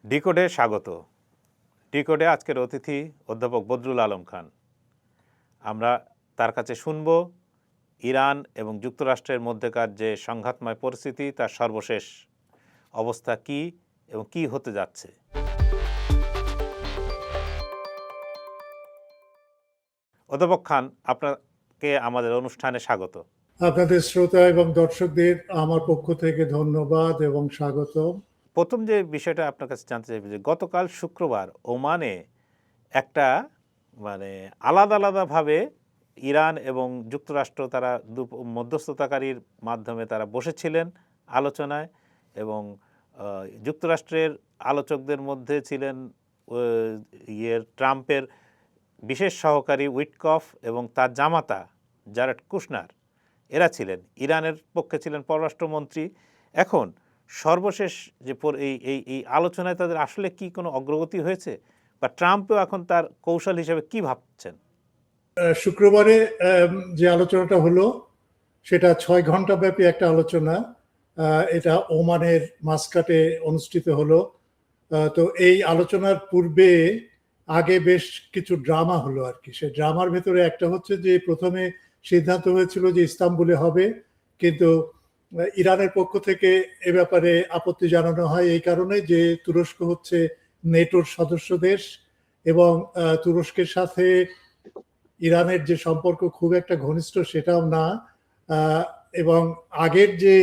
ডিকোডে স্বাগত। ডিকোডে আজকের অতিথি অধ্যাপক বদরুল আলম খান। আমরা তার কাছে শুনব ইরান এবং যুক্তরাষ্ট্রের মধ্যেকার যে সংঘাতময় পরিস্থিতি, তার সর্বশেষ অবস্থা কি এবং কি হতে যাচ্ছে। অধ্যাপক খান, আপনাকে আমাদের অনুষ্ঠানে স্বাগত। আপনাদের শ্রোতা এবং দর্শকদের আমার পক্ষ থেকে ধন্যবাদ এবং স্বাগত। প্রথম যে বিষয়টা আপনার কাছে জানতে চাইব যে গতকাল শুক্রবার ওমানে একটা আলাদা আলাদাভাবে ইরান এবং যুক্তরাষ্ট্র তারা মধ্যস্থতাকারীর মাধ্যমে তারা বসেছিলেন আলোচনায়, এবং যুক্তরাষ্ট্রের আলোচকদের মধ্যে ছিলেন ট্রাম্পের বিশেষ সহকারী উইটকফ এবং তার জামাতা জারেড কুশনার, এরা ছিলেন। ইরানের পক্ষে ছিলেন পররাষ্ট্রমন্ত্রী। এখন সর্বশেষ যে এই আলোচনায় তাদের আসলে কি কোনো অগ্রগতি হয়েছে, বা ট্রাম্পও এখন তার কৌশল হিসেবে কি ভাবছেন? শুক্রবারে যে আলোচনাটা হলো সেটা 6 ঘন্টা ব্যাপী একটা আলোচনা। এটা ওমানের মাসকাটে অনুষ্ঠিত হলো। তো এই আলোচনার পূর্বে আগে বেশ কিছু ড্রামা হলো আর কি। সেই ড্রামার ভেতরে একটা হচ্ছে যে প্রথমে সিদ্ধান্ত হয়েছিল যে ইস্তাম্বুলে হবে, কিন্তু ইরানের পক্ষ থেকে এ ব্যাপারে আপত্তি জানানো হয় এই কারণে যে তুরস্ক হচ্ছে নেটোর সদস্য দেশ এবং তুরস্কের সাথে ইরানের যে সম্পর্ক খুব একটা ঘনিষ্ঠ সেটাও না, এবং আগের যে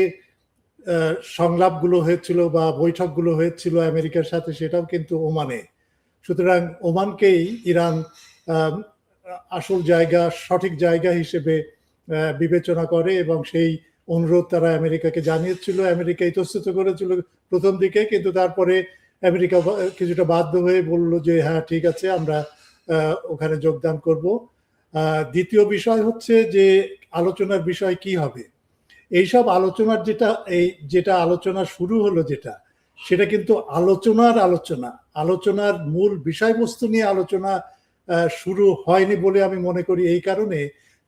সংলাপগুলো হয়েছিল বা বৈঠকগুলো হয়েছিল আমেরিকার সাথে সেটাও কিন্তু ওমানে। সুতরাং ওমানকেই ইরান আসল জায়গা, সঠিক জায়গা হিসেবে বিবেচনা করে এবং সেই অনুরোধ তারা আমেরিকাকে জানিয়েছিল। আমেরিকা ইতস্তত করেছিল প্রথম দিকে, কিন্তু তারপরে আমেরিকা কিছুটা বাধ্য হয়ে বলল যে হ্যাঁ ঠিক আছে, আমরা ওখানে যোগদান করব। দ্বিতীয় বিষয় হচ্ছে যে আলোচনার বিষয় কি হবে। এইসব আলোচনার যেটা আলোচনা শুরু হলো, সেটা কিন্তু আলোচনার মূল বিষয়বস্তু নিয়ে আলোচনা শুরু হয়নি বলে আমি মনে করি। এই কারণে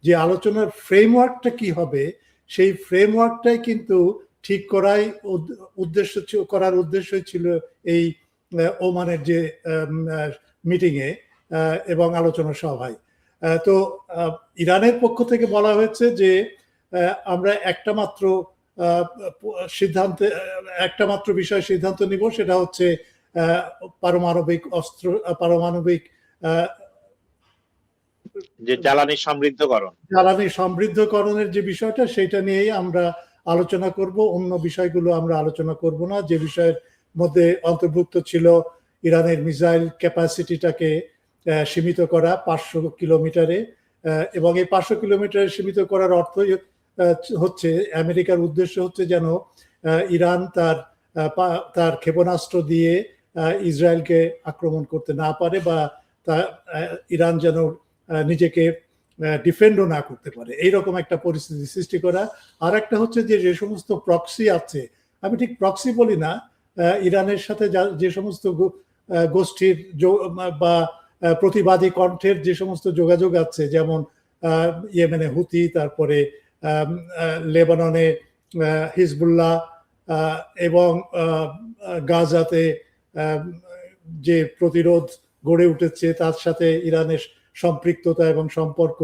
যে আলোচনার ফ্রেমওয়ার্কটা কি হবে, সেই ফ্রেমওয়ার্কটাই কিন্তু ঠিক করার উদ্দেশ্য ছিল এই ওমানের যে মিটিংয়ে এবং আলোচনা সভায়। তো ইরানের পক্ষ থেকে বলা হয়েছে যে আমরা একটা মাত্র বিষয় সিদ্ধান্ত নিব, সেটা হচ্ছে পারমাণবিক যে জ্বালানি সমৃদ্ধকরণের যে বিষয়টা, সেটা নিয়েই আমরা আলোচনা করব। অন্য বিষয়গুলো আমরা আলোচনা করব না। যে বিষয়ের মধ্যে অন্তর্ভুক্ত ছিল ইরানের মিসাইল ক্যাপাসিটিটাকে সীমিত করা 500 কিলোমিটারে, এবং এই 500 কিলোমিটারে সীমিত করার অর্থ হচ্ছে আমেরিকার উদ্দেশ্য হচ্ছে যেন ইরান তার ক্ষেপণাস্ত্র দিয়ে ইসরায়েলকে আক্রমণ করতে না পারে, বা ইরান যেন নিজেকে ডিফেন্ডও না করতে পারে, এইরকম একটা পরিস্থিতি সৃষ্টি করা। আর একটা হচ্ছে যে সমস্ত প্রক্সি আছে, আমি ঠিক প্রক্সি বলি না, ইরানের সাথে যে সমস্ত গোষ্ঠীর বা প্রতিবাদী কণ্ঠের যে সমস্ত যোগাযোগ আছে, যেমন ইয়েমেনে হুতি, তারপরে লেবাননে হিজবুল্লাহ, এবং গাজাতে যে প্রতিরোধ গড়ে উঠেছে তার সাথে ইরানের সম্পৃক্ততা এবং সম্পর্ক,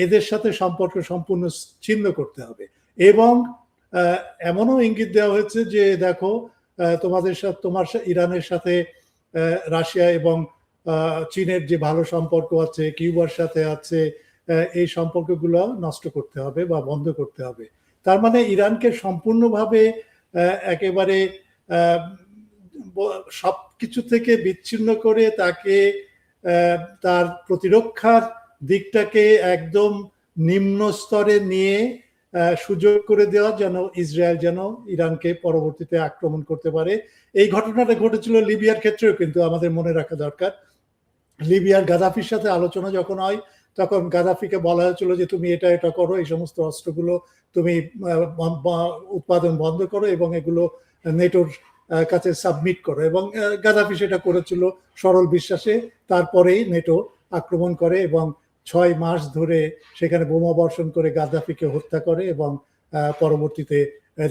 এদের সাথে সম্পর্ক সম্পূর্ণ ছিন্ন করতে হবে। এবং এমনও ইঙ্গিত দেওয়া হয়েছে যে দেখো, তোমার ইরানের সাথে রাশিয়া এবং চীনের যে ভালো সম্পর্ক আছে, কিউবার সাথে আছে, এই সম্পর্কগুলো নষ্ট করতে হবে বা বন্ধ করতে হবে। তার মানে ইরানকে সম্পূর্ণভাবে একেবারে সবকিছু থেকে বিচ্ছিন্ন করে তাকে তার প্রতিরক্ষার দিকটাকে একদম নিম্ন স্তরে নিয়ে সুযোগ করে দেওয়া, যেন ইসরায়েল যেন ইরানকে পরবর্তীতে আক্রমণ করতে পারে। এই ঘটনাটা ঘটেছিল লিবিয়ার ক্ষেত্রেও, কিন্তু আমাদের মনে রাখা দরকার, লিবিয়ার গাদাফির সাথে আলোচনা যখন হয় তখন গাদাফিকে বলা হয়েছিল যে তুমি এটা করো, এই সমস্ত অস্ত্রগুলো তুমি উৎপাদন বন্ধ করো এবং এগুলো নেটোর কাছে সাবমিট করো, এবং গাদাফি সেটা করেছিল সরল বিশ্বাসে। তারপরেই নেটো আক্রমণ করে এবং 6 মাস ধরে সেখানে বোমা বর্ষণ করে গাদাফিকে হত্যা করে এবং পরবর্তীতে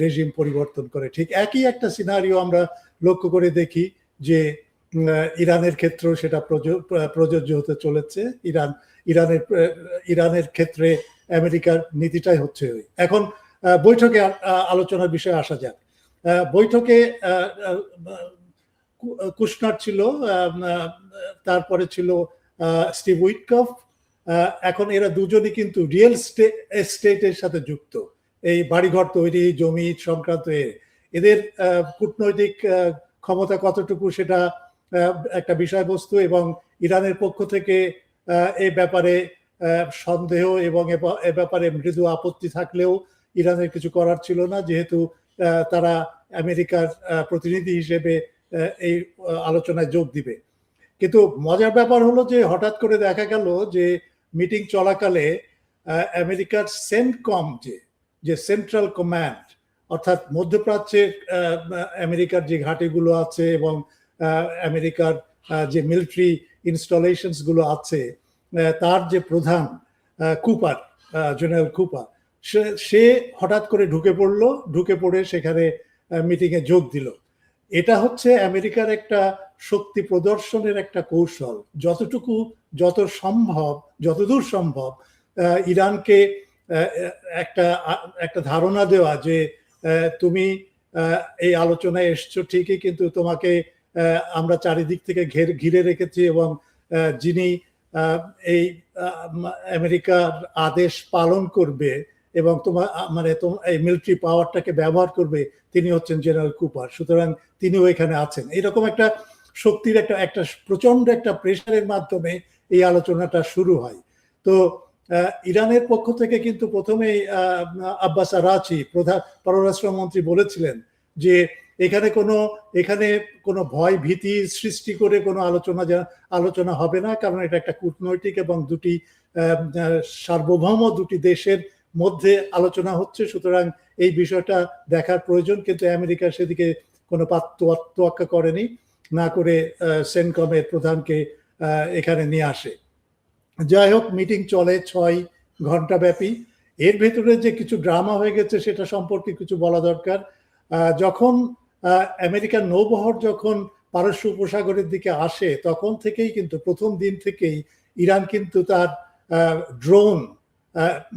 রেজিম পরিবর্তন করে। ঠিক একই একটা সিনারিও আমরা লক্ষ্য করে দেখি যে ইরানের ক্ষেত্রেও সেটা প্রযোজ্য হতে চলেছে। ইরানের ক্ষেত্রে আমেরিকার নীতিটাই হচ্ছে ওই। এখন বৈঠকে আলোচনার বিষয়ে আসা যাক। বৈঠকে কুশনার ছিল, তারপরে ছিল স্টিভ উইটকফ। এখন এরা দুজনই কিন্তু রিয়েল এস্টেটের সাথে যুক্ত, এই বাড়িঘর তৈরি, জমি সংক্রান্ত। এদের কূটনৈতিক ক্ষমতা কতটুকু সেটা একটা বিষয়বস্তু, এবং ইরানের পক্ষ থেকে এই ব্যাপারে সন্দেহ এবং এ ব্যাপারে মৃদু আপত্তি থাকলেও ইরানের কিছু করার ছিল না, যেহেতু তারা আমেরিকার প্রতিনিধি হিসেবে এই আলোচনায় যোগ দিবে। কিন্তু মজার ব্যাপার হলো যে হঠাৎ করে দেখা গেল যে মিটিং চলাকালে আমেরিকার সেন্টকম, যে সেন্ট্রাল কমান্ড, অর্থাৎ মধ্যপ্রাচ্যের আমেরিকার যে ঘাঁটিগুলো আছে এবং আমেরিকার যে মিলিটারি ইনস্টলেশনস গুলো আছে, তার যে প্রধান কুপার, জেনারেল কুপার, সে হঠাৎ করে ঢুকে পড়ে সেখানে মিটিং এ যোগ দিল। এটা হচ্ছে আমেরিকার একটা শক্তি প্রদর্শনের একটা কৌশল, যতদূর সম্ভব ইরানকে একটা ধারণা দেওয়া যে তুমি এই আলোচনায় এসছো ঠিকই, কিন্তু তোমাকে আমরা চারিদিক থেকে ঘিরে রেখেছি, এবং যিনি এই আমেরিকার আদেশ পালন করবে এবং এই মিলিটারি পাওয়ারটাকে ব্যবহার করবে, তিনি হচ্ছেন জেনারেল কুপার। সুতরাং তিনিও এখানে আছেন। এরকম একটা শক্তির একটা প্রচন্ড একটা প্রেশারের মাধ্যমে এই আলোচনাটা শুরু হয়। তো ইরানের পক্ষ থেকে কিন্তু প্রথমেই আব্বাস আরাচি, প্রধান পররাষ্ট্রমন্ত্রী, বলেছিলেন যে এখানে কোনো ভয় ভীতি সৃষ্টি করে কোনো আলোচনা হবে না, কারণ এটা একটা কূটনৈতিক এবং সার্বভৌম দুটি দেশের মধ্যে আলোচনা হচ্ছে। সুতরাং এই বিষয়টা দেখার প্রয়োজন, কিন্তু আমেরিকা সেদিকে কোনো তোয়াক্কা করেনি, না করে সেন্টকমের প্রধানকে এখানে নিয়ে আসে। যাই হোক, মিটিং চলে 6 ঘন্টা ব্যাপী। এর ভেতরে যে কিছু ড্রামা হয়ে গেছে সেটা সম্পর্কে কিছু বলা দরকার। যখন আমেরিকার নৌবহর যখন পারস্য উপসাগরের দিকে আসে, তখন থেকেই কিন্তু প্রথম দিন থেকেই ইরান কিন্তু তার ড্রোন,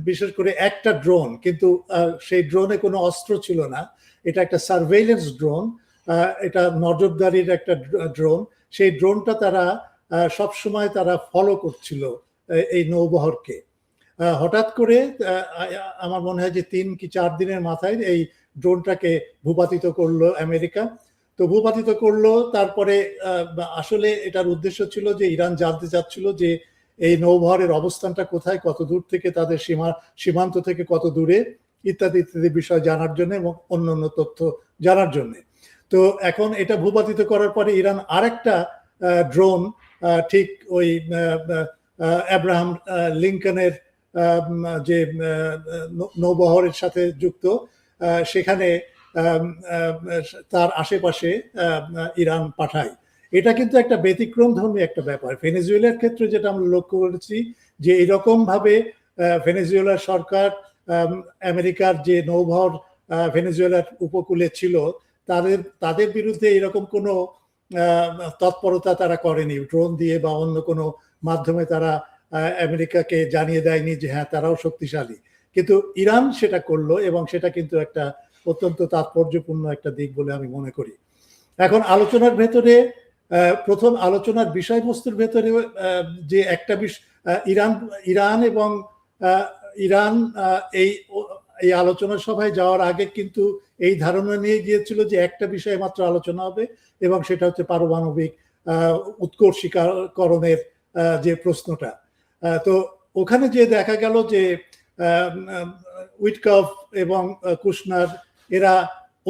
বিশেষ করে একটা ড্রোন, কিন্তু সেই ড্রোনে কোনো অস্ত্র ছিল না, এটা একটা সার্ভেইলেন্স ড্রোন, এটা নজরদারির একটা ড্রোন। সেই ড্রোনটা তারা সবসময় তারা ফলো করছিল এই নৌবহরকে। হঠাৎ করে আমার মনে হয় যে 3 কি 4 দিনের মাথায় এই ড্রোনটাকে ভূপাতিত করলো আমেরিকা। তো ভূপাতিত করলো, তারপরে আসলে এটার উদ্দেশ্য ছিল যে ইরান জানতে চাচ্ছিল যে এই নৌবহরের অবস্থানটা কোথায়, কত দূর থেকে তাদের সীমান্ত থেকে কত দূরে, ইত্যাদি ইত্যাদি বিষয় জানার জন্য এবং অন্যান্য তথ্য জানার জন্য। তো এখন এটা ভূপাতিত করার পরে ইরান আরেকটা ড্রোন ঠিক ওই আব্রাহাম লিঙ্কনের যে নৌবহরের সাথে যুক্ত, সেখানে তার আশেপাশে ইরান পাঠায়। এটা কিন্তু একটা ব্যতিক্রমধর্মী একটা ব্যাপার। ভেনেজুয়েলার ক্ষেত্রে যেটা আমরা লক্ষ্য করেছি, যে এরকম ভাবে ভেনেজুয়েলার সরকার আমেরিকার যে নৌবহর ভেনেজুয়েলার উপকূলে ছিল, তাদের বিরুদ্ধে এরকম কোনো তৎপরতা তারা করেনি, ড্রোন দিয়ে বা অন্য কোনো মাধ্যমে তারা আমেরিকাকে জানিয়ে দেয়নি যে হ্যাঁ তারাও শক্তিশালী। কিন্তু ইরান সেটা করলো, এবং সেটা কিন্তু একটা অত্যন্ত তাৎপর্যপূর্ণ একটা দিক বলে আমি মনে করি। এখন আলোচনার ভেতরে, প্রথম আলোচনার বিষয়বস্তুর ভেতরে যে একটা ইরান এবং ইরান এই আলোচনা সভায় যাওয়ার আগে কিন্তু এই ধারণা নিয়ে গিয়েছিল যে একটা বিষয়ে মাত্র আলোচনা হবে, এবং সেটা হচ্ছে পারমাণবিক উৎকর্ষীকরণের যে প্রশ্নটা। তো ওখানে যে দেখা গেল যে উইটকফ এবং কুশনার এরা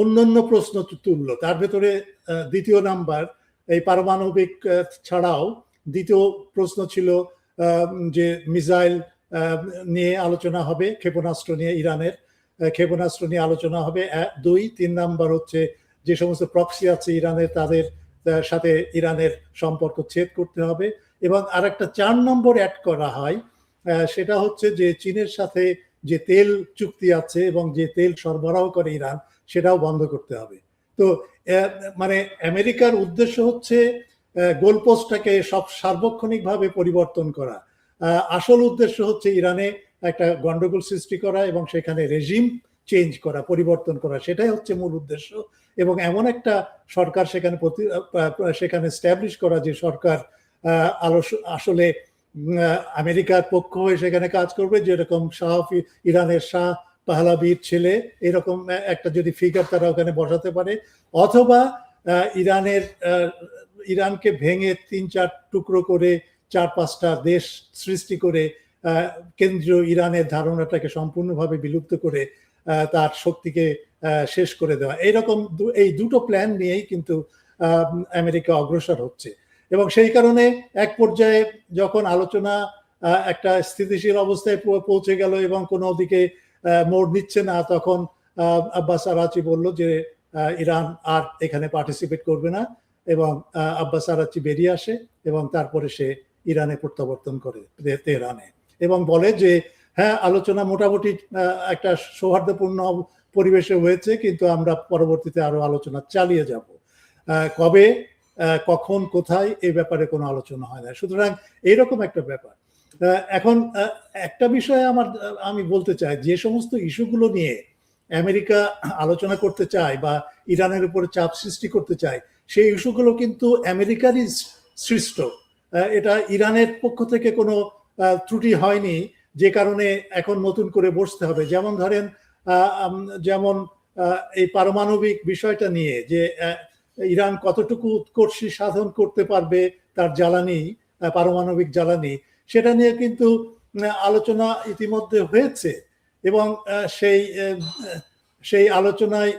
অন্যান্য প্রশ্ন তুললো। তার ভেতরে দ্বিতীয় নাম্বার, এই পারমাণবিক ছাড়াও দ্বিতীয় প্রশ্ন ছিল যে মিসাইল নিয়ে আলোচনা হবে, ক্ষেপণাস্ত্র নিয়ে, ইরানের ক্ষেপণাস্ত্র নিয়ে আলোচনা হবে 2। 3 নাম্বার হচ্ছে যে সমস্ত প্রক্সি আছে ইরানের, তাদের সাথে ইরানের সম্পর্ক ছেদ করতে হবে। এবং আরেকটা 4 নম্বর অ্যাড করা হয়, সেটা হচ্ছে যে চীনের সাথে যে তেল চুক্তি আছে এবং যে তেল সরবরাহ করে ইরান, সেটাও বন্ধ করতে হবে। তো মানে আমেরিকার উদ্দেশ্য হচ্ছে গোলপোস্টটাকে সব সার্বক্ষণিকভাবে পরিবর্তন করা। আসল উদ্দেশ্য হচ্ছে ইরানে একটা গন্ডগোল সৃষ্টি করা এবং সেখানে রেজিম চেঞ্জ করা, পরিবর্তন করা, সেটাই হচ্ছে মূল উদ্দেশ্য। এবং এমন একটা সরকার সেখানে স্ট্যাবলিশ করা যে সরকার আসলে আমেরিকার পক্ষ হয়ে সেখানে কাজ করবে, যেরকম ইরানের শাহ পাহলাবির ছেলে, এরকম একটা যদি ফিগার তারা ওখানে বসাতে পারে, অথবা ইরানকে ভেঙে 3-4 টুকরো করে 4-5টা দেশ সৃষ্টি করে কেন্দ্রীয় ইরানের ধারণাটাকে সম্পূর্ণভাবে বিলুপ্ত করে তার শক্তিকে শেষ করে দেওয়া। এইরকম এই দুটো প্ল্যান নিয়েই কিন্তু আমেরিকা অগ্রসর হচ্ছে। এবং সেই কারণে এক পর্যায়ে যখন আলোচনা একটা স্থিতিশীল অবস্থায় পৌঁছে গেল এবং কোনো দিকে মোড় নিচ্ছে না, তখন আব্বাস আরাচি বলল যে ইরান আর এখানে পার্টিসিপেট করবে না, এবং আব্বাস আরাচি বেরিয়ে আসে এবং তারপরে সে ইরানে প্রত্যাবর্তন করে তেহরানে, এবং বলে যে হ্যাঁ, আলোচনা মোটামুটি একটা সৌহার্দ্যপূর্ণ পরিবেশে হয়েছে, কিন্তু আমরা পরবর্তীতে আরো আলোচনা চালিয়ে যাব। কবে, কখন, কোথায়, এই ব্যাপারে কোনো আলোচনা হয় না। সুতরাং এইরকম একটা ব্যাপার। এখন একটা বিষয়ে আমি বলতে চাই, যে সমস্ত ইস্যুগুলো নিয়ে আমেরিকা আলোচনা করতে চায় বা ইরানের উপরে চাপ সৃষ্টি করতে চায়, সেই ইস্যুগুলো কিন্তু আমেরিকারই সৃষ্ট। এটা ইরানের পক্ষ থেকে কোনো ত্রুটি হয়নি যে কারণে এখন নতুন করে বসতে হবে। যেমন ধরেন, যেমন এই পারমাণবিক বিষয়টা নিয়ে যে ইরান কতটুকু উৎকর্ষী সাধন করতে পারবে তার জ্বালানি, পারমাণবিক জ্বালানি, সেটা নিয়ে কিন্তু আলোচনা ইতিমধ্যে হয়েছে। এবং সেই আলোচনায়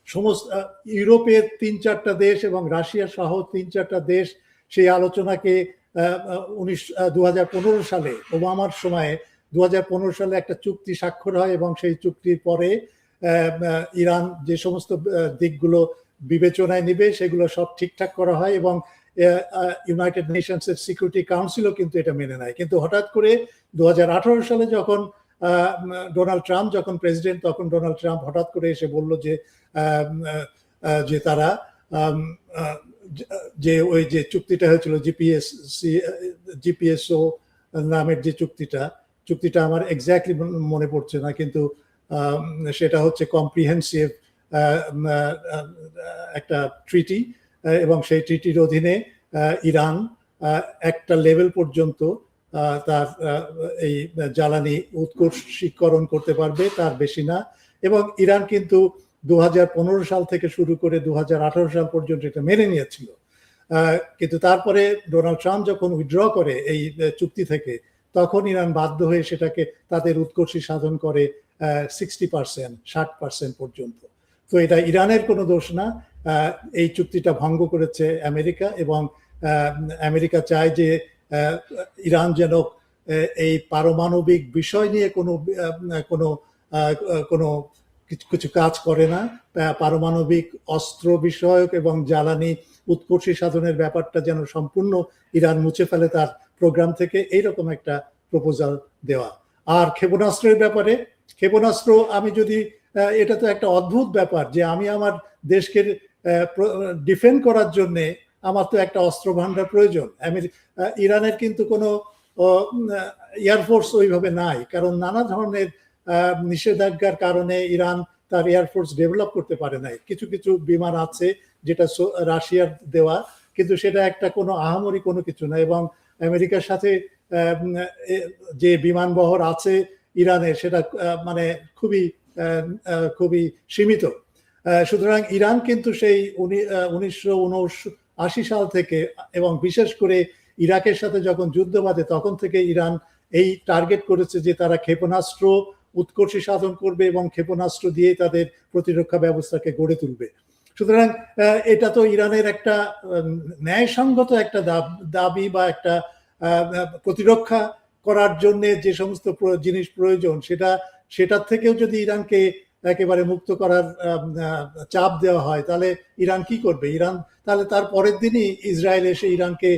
সমস্ত ইউরোপের 3-4টা দেশ এবং রাশিয়া সহ 3-4টা দেশ সেই আলোচনাকে 2015 সালে ওবামার সময়ে 2015 সালে একটা চুক্তি স্বাক্ষর হয়, এবং সেই চুক্তির পরে ইরান যে সমস্ত দিকগুলো বিবেচনায় নিবে সেগুলো সব ঠিকঠাক করা হয়, এবং ইউনাইটেড নেশনসের সিকিউরিটি কাউন্সিলও কিন্তু এটা মেনে নেয়। কিন্তু হঠাৎ করে 2018 সালে যখন ডোনাল্ড ট্রাম্প যখন প্রেসিডেন্ট, তখন ডোনাল্ড ট্রাম্প হঠাৎ করে এসে বলল যে তারা যে ওই যে চুক্তিটা হয়েছিল জিপিএসও নামের যে চুক্তিটা আমার এক্স্যাক্টলি মনে পড়ছে না, কিন্তু সেটা হচ্ছে কম্প্রিহেন্সিভ একটা ট্রিটি, এবং সেই ট্রিটির অধীনে ইরান একটা লেভেল পর্যন্ত তার এই জ্বালানি উৎকর্ষীকরণ করতে পারবে, তার বেশি না। এবং ইরান কিন্তু 2015 সাল থেকে শুরু করে 2018 সাল পর্যন্ত এটা মেনে নিয়েছিল। কিন্তু তারপরে ডোনাল্ড ট্রাম্প যখন উইথড্র করে এই চুক্তি থেকে, তখন ইরান বাধ্য হয়ে সেটাকে তাদের উৎকর্ষী সাধন করে 60%, 60% পর্যন্ত। তো এটা ইরানের কোনো দোষ না, এই চুক্তিটা ভঙ্গ করেছে আমেরিকা, এবং আমেরিকা চায় যে ইরান যেন এই পারমাণবিক বিষয় নিয়ে কোনো কিছু কাজ করে না, পারমাণবিক অস্ত্র বিষয়ক এবং জ্বালানি উৎকর্ষী সাধনের ব্যাপারটা যেন সম্পূর্ণ ইরান মুছে ফেলে তার প্রোগ্রাম থেকে, এইরকম একটা প্রপোজাল দেওয়া। আর ক্ষেপণাস্ত্রের ব্যাপারে, ক্ষেপণাস্ত্র আমি যদি, এটা তো একটা অদ্ভুত ব্যাপার যে আমি আমার দেশকে ডিফেন্ড করার জন্য আমার তো একটা অস্ত্র ভান্ডার প্রয়োজন। ইরানের কিন্তু কোনো এয়ারফোর্স ওইভাবে নাই, কারণ নানা ধরনের নিষেধাজ্ঞার কারণে ইরান তার এয়ারফোর্স ডেভেলপ করতে পারে নাই। কিছু কিছু বিমান আছে যেটা রাশিয়ার দেওয়া, কিন্তু সেটা একটা কোনো আহামরি কোনো কিছু না, এবং আমেরিকার সাথে যে বিমান বহর আছে ইরানের, সেটা মানে খুবই সীমিত। সুতরাং ইরান কিন্তু সেই 1979 সাল থেকে, এবং বিশেষ করে ইরাকের সাথে যখন যুদ্ধ বাধে তখন থেকে ইরান এই টার্গেট করেছে যে তারা ক্ষেপণাস্ত্র উৎকর্ষী সাধন করবে এবং ক্ষেপণাস্ত্র দিয়ে তাদের প্রতিরক্ষা ব্যবস্থাকে গড়ে তুলবে। সুতরাং এটা তো ইরানের একটা ন্যায়সঙ্গত একটা দাবি বা একটা প্রতিরক্ষা করার জন্য যে সমস্ত জিনিস প্রয়োজন, সেটার থেকেও যদি ইরানকে একেবারে মুক্ত করার চাপ দেওয়া হয়, তাহলে ইরান কি করবে? ইরান তাহলে তার পরের দিনই ইসরায়েল এসে ইরানকে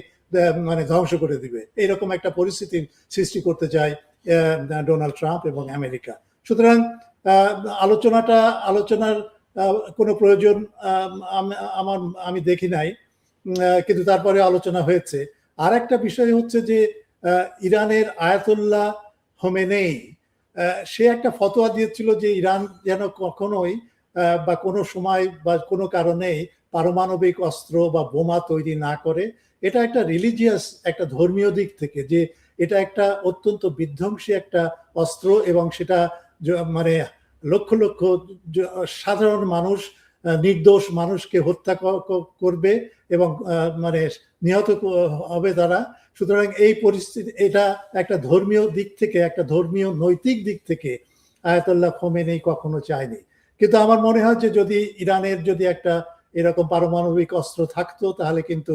মানে ধ্বংস করে দিবে, এরকম একটা পরিস্থিতির সৃষ্টি করতে চায় ডোনাল্ড ট্রাম্প এবং আমেরিকা। সুতরাং আলোচনার কোনো প্রয়োজন আমি দেখি নাই, কিন্তু তারপরে আলোচনা হয়েছে। আর একটা বিষয় হচ্ছে যে ইরানের আয়াতুল্লাহ হোমেনেই সে একটা ফতোয়া দিয়েছিল যে ইরান যেন কখনোই বা কোনো সময় বা কোনো কারণেই পারমাণবিক অস্ত্র বা বোমা তৈরি না করে। এটা একটা রিলিজিয়াস, একটা ধর্মীয় দিক থেকে, যে এটা একটা অত্যন্ত বিধ্বংসী একটা অস্ত্র এবং সেটা মানে লক্ষ লক্ষ সাধারণ মানুষ, নির্দোষ মানুষকে হত্যা করবে এবং মানে নিহত হবে তারা। সুতরাং এই পরিস্থিতি, এটা একটা ধর্মীয় দিক থেকে, একটা ধর্মীয় নৈতিক দিক থেকে আয়াতুল্লাহ খোমেনি কখনো চায়নি। কিন্তু আমার মনে হয় যে যদি ইরানের যদি একটা এরকম পারমাণবিক অস্ত্র থাকতো তাহলে কিন্তু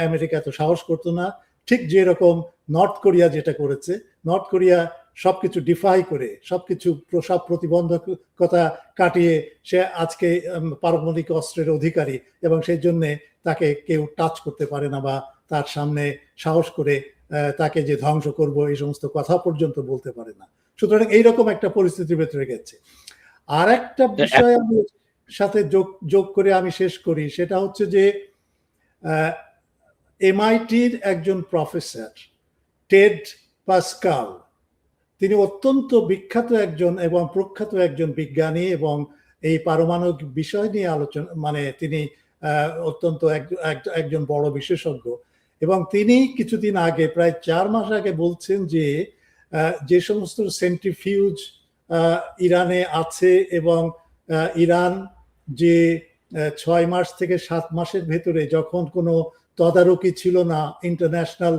আমেরিকা এত সাহস করতো না। ঠিক যেরকম নর্থ কোরিয়া যেটা করেছে, নর্থ কোরিয়া সবকিছু ডিফাই করে, সবকিছু সব প্রতিবন্ধকতা কাটিয়ে সে আজকে পারমাণবিক অস্ত্রের অধিকারী, এবং সেই জন্য তাকে কেউ টাচ করতে পারে না বা তার সামনে সাহস করে তাকে যে ধ্বংস করব এই সমস্ত কথা পর্যন্ত বলতে পারে না। সুতরাং এইরকম একটা পরিস্থিতির ভেতরে গেছে। আর একটা বিষয় আমি সাথে যোগ করে আমি শেষ করি, সেটা হচ্ছে যে এমআইটির একজন প্রফেসর টেড পাস্কাল, তিনি অত্যন্ত বিখ্যাত একজন এবং প্রখ্যাত একজন বিজ্ঞানী এবং এই পারমাণবিক বিষয় নিয়ে আলোচনা, মানে তিনি অত্যন্ত একজন বড় বিশেষজ্ঞ, এবং তিনি কিছুদিন আগে, প্রায় 4 মাস আগে বলছেন যে যে সমস্ত সেন্ট্রিফিউজ ইরানে আছে এবং ইরান যে 6 মাস থেকে 7 মাসের ভেতরে যখন কোনো তদারকি ছিল না, ইন্টারন্যাশনাল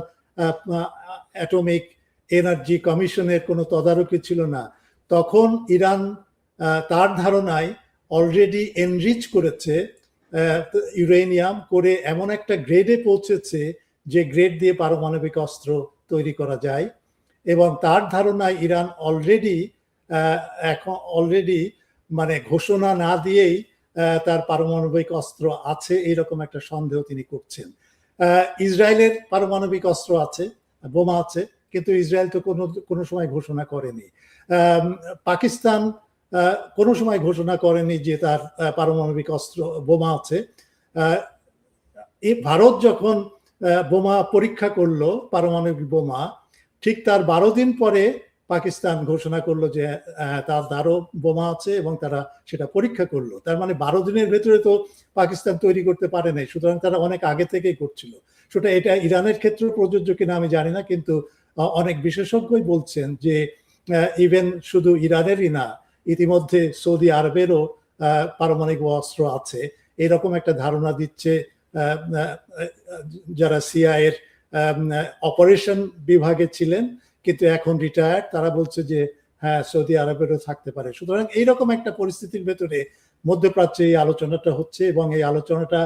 অ্যাটমিক এনার্জি কমিশনের কোনো তদারকি ছিল না, তখন ইরান তার ধারণায় অলরেডি এনরিচ করেছে ইউরেনিয়াম করে, এমন একটা গ্রেডে পৌঁছেছে যে গ্রেড দিয়ে পারমাণবিক অস্ত্র তৈরি করা যায়। এবং তার ধারণায় ইরান অলরেডি মানে ঘোষণা না দিয়েই তার পারমাণবিক অস্ত্র আছে, এইরকম একটা সন্দেহ তিনি করছেন। ইসরায়েলের পারমাণবিক অস্ত্র আছে, বোমা আছে, কিন্তু ইসরায়েল তো কোনো সময় ঘোষণা করেনি। পাকিস্তান কোনো সময় ঘোষণা করেনি যে তার পারমাণবিক অস্ত্র বোমা আছে। ভারত যখন বোমা পরীক্ষা করলো, পারমাণবিক বোমা, ঠিক তার 12 দিন পরে পাকিস্তান ঘোষণা করলো যে তারও বোমা আছে এবং তারা সেটা পরীক্ষা করলো। তার মানে 12 দিনের ভেতরে তো পাকিস্তান তৈরি করতে পারে নাই, সুতরাং তারা অনেক আগে থেকেই করছিল। সেটা এটা ইরানের ক্ষেত্রে প্রযোজ্য কিনা আমি জানি না, কিন্তু অনেক বিশেষজ্ঞই বলছেন যে ইভেন শুধু ইরানেরই না, ইতিমধ্যে সৌদি আরবেরও পারমাণবিক অস্ত্র আছে, এরকম একটা ধারণা দিচ্ছে যারা সিআইএর অপারেশন বিভাগে ছিলেন কিন্তু এখন রিটায়ার্ড, তারা বলছে যে হ্যাঁ, সৌদি আরবেরও থাকতে পারে। সুতরাং এইরকম একটা পরিস্থিতির ভেতরে মধ্যপ্রাচ্যে এই আলোচনাটা হচ্ছে, এবং এই আলোচনাটা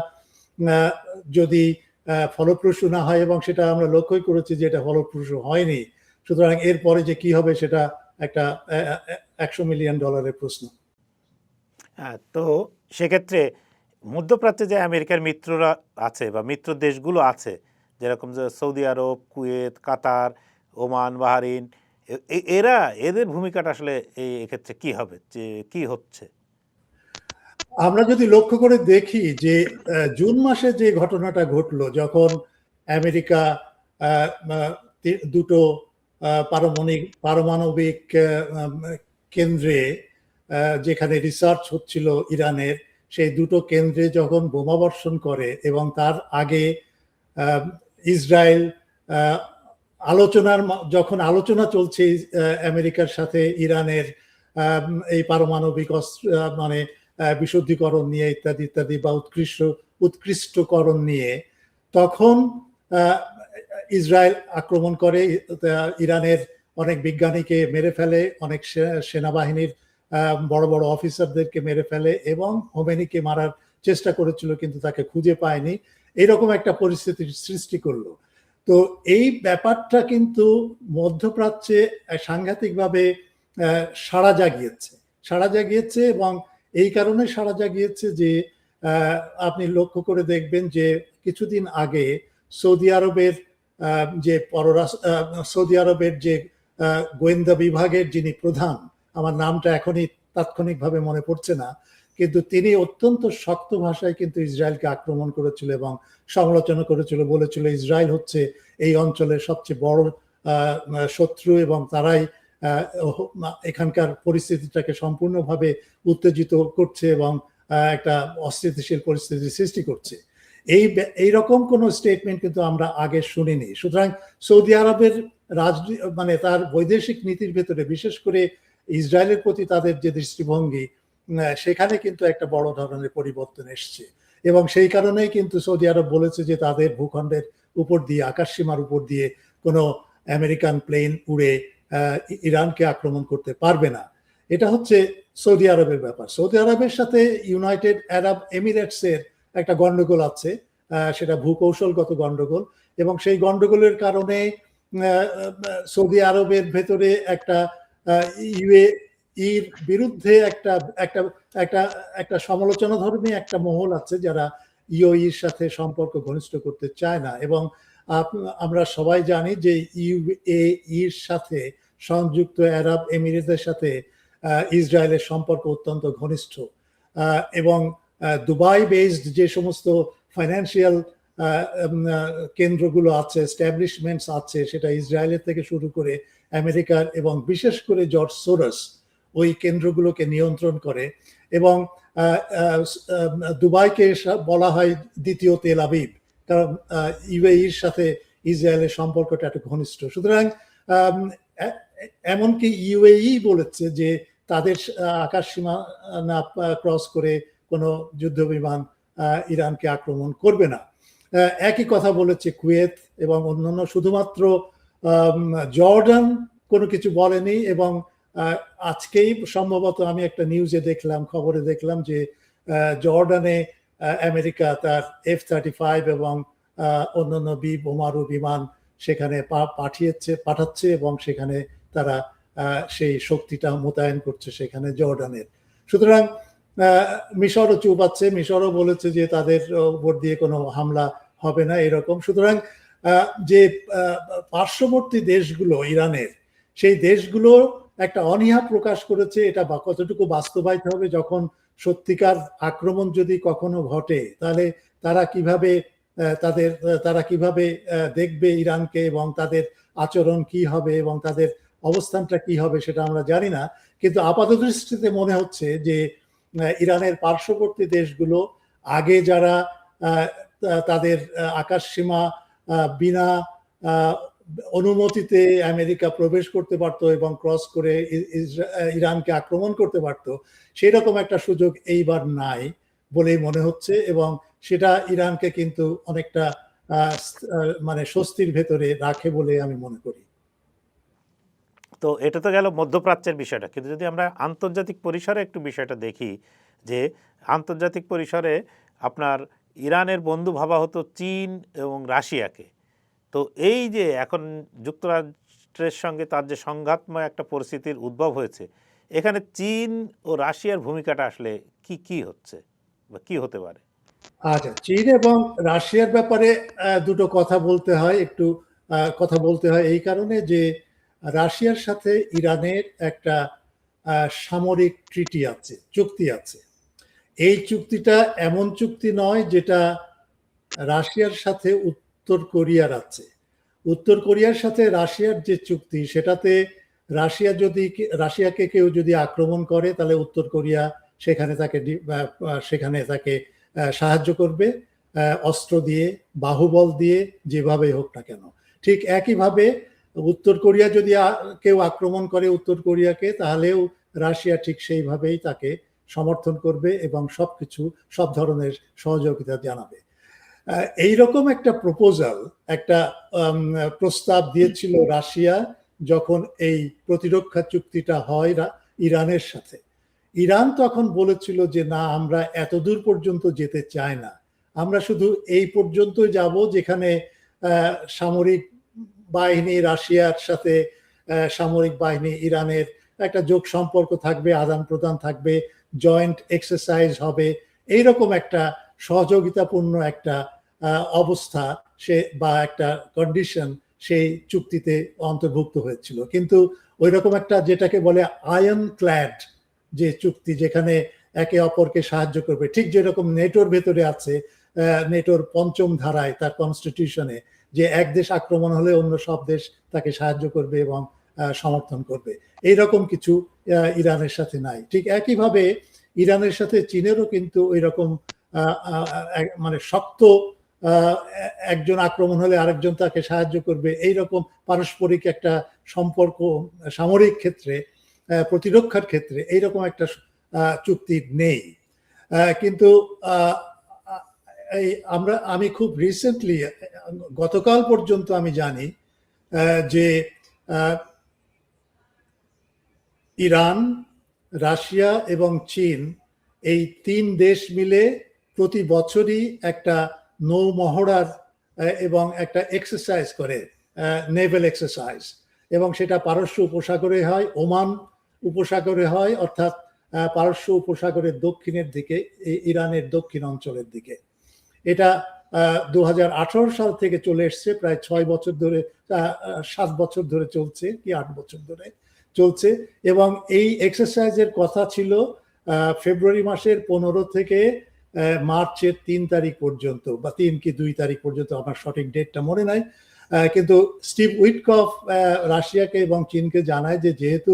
যদি ফলপ্রসূ না হয়, এবং সেটা আমরা লক্ষ্যই করেছি যে এটা ফলপ্রসূ হয়নি, সুতরাং এরপরে যে কি হবে সেটা একটা $100 মিলিয়ন প্রশ্ন। তো সেক্ষেত্রে মধ্যপ্রাচ্যে যে আমেরিকার মিত্ররা আছে বা মিত্র দেশগুলো আছে, যেরকম যে সৌদি আরব, কুয়েত, কাতার, ওমান, বাহরিন, এদের ভূমিকাটা আসলে এক্ষেত্রে কি হবে, যে কি হচ্ছে? আমরা যদি লক্ষ্য করে দেখি যে জুন মাসে যে ঘটনাটা ঘটলো, যখন আমেরিকা দুটো পারমাণবিক কেন্দ্রে, যেখানে রিসার্চ হচ্ছিল ইরানের, সেই দুটো কেন্দ্রে যখন বোমা বর্ষণ করে, এবং তার আগে ইসরায়েল যখন আলোচনা চলছে আমেরিকার সাথে ইরানের এই পারমাণবিক অস্ত্র মানে বিশুদ্ধিকরণ নিয়ে ইত্যাদি ইত্যাদি বা উৎকৃষ্টকরণ নিয়ে, তখন ইসরায়েল আক্রমণ করে, ইরানের অনেক বিজ্ঞানীকে মেরে ফেলে, অনেক সেনাবাহিনীর বড় বড় অফিসারদেরকে মেরে ফেলে, এবং হোমেনিকে মারার চেষ্টা করেছিল কিন্তু তাকে খুঁজে পায়নি। এইরকম একটা পরিস্থিতির সৃষ্টি করলো। তো এই ব্যাপারটা কিন্তু মধ্যপ্রাচ্যে সাংঘাতিকভাবে সাড়া জাগিয়েছে, এবং এই কারণে সাড়া জাগিয়েছে যে আপনি লক্ষ্য করে দেখবেন যে কিছুদিন আগে সৌদি আরবের যে গোয়েন্দা বিভাগের যিনি প্রধান, আমার নামটা এখনই তাৎক্ষণিকভাবে মনে পড়ছে না, কিন্তু তিনি অত্যন্ত শক্ত ভাষায় কিন্তু ইসরায়েলকে আক্রমণ করেছিল এবং সমালোচনা করেছিল, বলেছিল ইসরায়েল হচ্ছে এই অঞ্চলের সবচেয়ে বড় শত্রু এবং তারাই এখানকার পরিস্থিতিটাকে সম্পূর্ণভাবে উত্তেজিত করছে এবং একটা অস্থিতিশীল পরিস্থিতি সৃষ্টি করছে। এইরকম কোনো স্টেটমেন্ট কিন্তু আমরা আগে শুনিনি। সুতরাং সৌদি আরবের মানে তার বৈদেশিক নীতির ভেতরে বিশেষ করে ইসরায়েলের প্রতি তাদের যে দৃষ্টিভঙ্গি, সেখানে কিন্তু একটা বড় ধরনের পরিবর্তন এসছে এবং সেই কারণেই কিন্তু সৌদি আরব বলেছে যে তাদের ভূখণ্ডের উপর দিয়ে, আকাশসীমার উপর দিয়ে কোনো আমেরিকান প্লেন উড়ে ইরানকে আক্রমণ করতে পারবে না। এটা হচ্ছে সৌদি আরবের ব্যাপার। সৌদি আরবের সাথে ইউনাইটেড আরব এমিরেটসের একটা গন্ডগোল আছে, সেটা ভূকৌশলগত গন্ডগোল, এবং সেই গন্ডগোলের কারণে সৌদি আরবের ভেতরে একটা ইউএইর বিরুদ্ধে একটা একটা একটা একটা সমালোচনা ধর্মী একটা মহল আছে যারা ইউএইর সাথে সম্পর্ক ঘনিষ্ঠ করতে চায় না। এবং আমরা সবাই জানি যে ইউএইর সাথে সংযুক্ত আরব এমিরেটসের সাথে ইসরায়েলের সম্পর্ক অত্যন্ত ঘনিষ্ঠ এবং দুবাই বেসড যে সমস্ত ফাইন্যান্সিয়াল কেন্দ্রগুলো আছে, এস্টাবলিশমেন্টস আছে, সেটা ইসরায়েলের থেকে শুরু করে আমেরিকার এবং বিশেষ করে জর্জ সোরস ওই কেন্দ্রগুলোকে নিয়ন্ত্রণ করে এবং দুবাইকে বলা হয় দ্বিতীয় তেল আবিব, কারণ ইউএইর সাথে ইসরায়েলের সম্পর্কটা একটু ঘনিষ্ঠ। সুতরাং এমনকি ইউএই বলেছে যে তাদের আকাশ সীমা না ক্রস করে কোনো যুদ্ধ বিমান ইরানকে আক্রমণ করবে না। একই কথা বলেছে কুয়েত এবং অন্যান্য, শুধুমাত্র জর্ডান কোনো কিছু বলেনি। এবং আজকেই সম্ভবত আমি একটা নিউজে দেখলাম, খবরে দেখলাম যে জর্ডানে আমেরিকা তার F-35 এবং অন্যান্য বোমারু বিমান সেখানে পাঠাচ্ছে এবং সেখানে তারা সেই শক্তিটা মোতায়েন করছে সেখানে জর্ডানের। সুতরাং মিশরও চুপ আছে, মিশরও বলেছে যে তাদের উপর দিয়ে কোনো হামলা হবে না এরকম। সুতরাং যে পার্শ্ববর্তী দেশগুলো ইরানের, সেই দেশগুলো একটা অনীহা প্রকাশ করেছে। এটা কতটুকু বাস্তবায়িত হবে, যখন সত্যিকার আক্রমণ যদি কখনো ঘটে তাহলে তারা কিভাবে দেখবে ইরানকে এবং তাদের আচরণ কি হবে এবং তাদের অবস্থানটা কি হবে সেটা আমরা জানি না। কিন্তু আপাতদৃষ্টিতে মনে হচ্ছে যে ইরানের পার্শ্ববর্তী দেশগুলো আগে যারা তাদের আকাশ সীমা বিনা অনুমতিতে আমেরিকা প্রবেশ করতে পারত এবং ক্রস করে ইরানকে আক্রমণ করতে পারত, সেই রকম একটা সুযোগ এইবার নাই বলেই মনে হচ্ছে এবং সেটা ইরানকে কিন্তু অনেকটা মানে স্বস্তির ভেতরে রাখে বলে আমি মনে করি। তো এটা তো গেল মধ্যপ্রাচ্যের বিষয়টা, কিন্তু যদি আমরা আন্তর্জাতিক পরিসরে একটু বিষয়টা দেখি, যে আন্তর্জাতিক পরিসরে আপনার ইরানের বন্ধু ভাবা হতো চীন এবং রাশিয়াকে। তো এই যে এখন যুক্তরাষ্ট্রের সঙ্গে তার যে সংঘাতময় একটা পরিস্থিতির উদ্ভব হয়েছে, এখানে চীন ও রাশিয়ার ভূমিকাটা আসলে কি হচ্ছে বা কি হতে পারে? আচ্ছা, চীন এবং রাশিয়ার ব্যাপারে দুটো কথা বলতে হয়, একটু কথা বলতে হয় এই কারণে যে রাশিয়ার সাথে ইরানের একটা সামরিক ট্রিটি আছে, চুক্তি আছে। এই চুক্তিটা এমন চুক্তি নয় যেটা রাশিয়ার সাথে উত্তর কোরিয়ার আছে। উত্তর কোরিয়ার সাথে রাশিয়ার যে চুক্তি, সেটাতে রাশিয়াকে কেউ যদি আক্রমণ করে তাহলে উত্তর কোরিয়া সেখানে তাকে সাহায্য করবে অস্ত্র দিয়ে, বাহুবল দিয়ে, যেভাবে হোক না কেন। ঠিক একইভাবে উত্তর কোরিয়া যদি কেউ আক্রমণ করে উত্তর কোরিয়াকে, তাহলেও রাশিয়া ঠিক সেইভাবেই তাকে সমর্থন করবে এবং সব ধরনের সহযোগিতা জানাবে। এইরকম একটা একটা প্রস্তাব দিয়েছিল রাশিয়া যখন এই প্রতিরক্ষা চুক্তিটা হয় ইরানের সাথে। ইরান তখন বলেছিল যে না, আমরা এত দূর পর্যন্ত যেতে চাই না, আমরা শুধু এই পর্যন্ত যাব যেখানে সামরিক বাহিনী রাশিয়ার সাথে সামরিক বাহিনী ইরানের একটা যোগ সম্পর্ক থাকবে, আদান প্রদান থাকবে, জয়েন্ট এক্সারসাইজ হবে, এইরকম একটা সহযোগিতাপূর্ণ একটা অবস্থা বা একটা কন্ডিশন সেই চুক্তিতে অন্তর্ভুক্ত হয়েছিল। কিন্তু ওই রকম একটা যেটাকে বলে আয়রন ক্ল্যাড যে চুক্তি, যেখানে একে অপরকে সাহায্য করবে, ঠিক যেরকম নেটোর ভেতরে আছে, নেটোর পঞ্চম ধারায় তার কনস্টিটিউশনে, যে এক দেশ আক্রমণ হলে অন্য সব দেশ তাকে সাহায্য করবে এবং সমর্থন করবে। এইরকম কিছু ইরানের সাথে নাই। ঠিক একইভাবে ইরানের সাথে চীনেরও কিন্তু ওই রকম মানে শক্ত একজন আক্রমণ হলে আরেকজন তাকে সাহায্য করবে, এইরকম পারস্পরিক একটা সম্পর্ক সামরিক ক্ষেত্রে, প্রতিরক্ষার ক্ষেত্রে এইরকম একটা চুক্তি নেই। কিন্তু আমি খুব রিসেন্টলি, গতকাল পর্যন্ত আমি জানি যে ইরান, রাশিয়া এবং চীন এই তিন দেশ মিলে প্রতি বছরই একটা নৌ মহড়ার এবং একটা এক্সারসাইজ করে, নেভেল এক্সারসাইজ, এবং সেটা পারস্য উপসাগরে হয়, ওমান উপসাগরে হয়, অর্থাৎ পারস্য উপসাগরের দক্ষিণের দিকে, ইরানের দক্ষিণ অঞ্চলের দিকে। এটা 2018 সাল থেকে চলে এসছে, প্রায় 6 বছর ধরে, 7 বছর ধরে চলছে, কি 8 বছর ধরে চলছে। এবং এই এক্সারসাইজের কথা ছিল ফেব্রুয়ারি মাসের 15 থেকে মার্চের 3 তারিখ পর্যন্ত, বা 3 কি 2 তারিখ পর্যন্ত, আমার সঠিক ডেটটা মনে নাই। কিন্তু স্টিভ উইটকফ রাশিয়াকে এবং চীনকে জানায় যে যেহেতু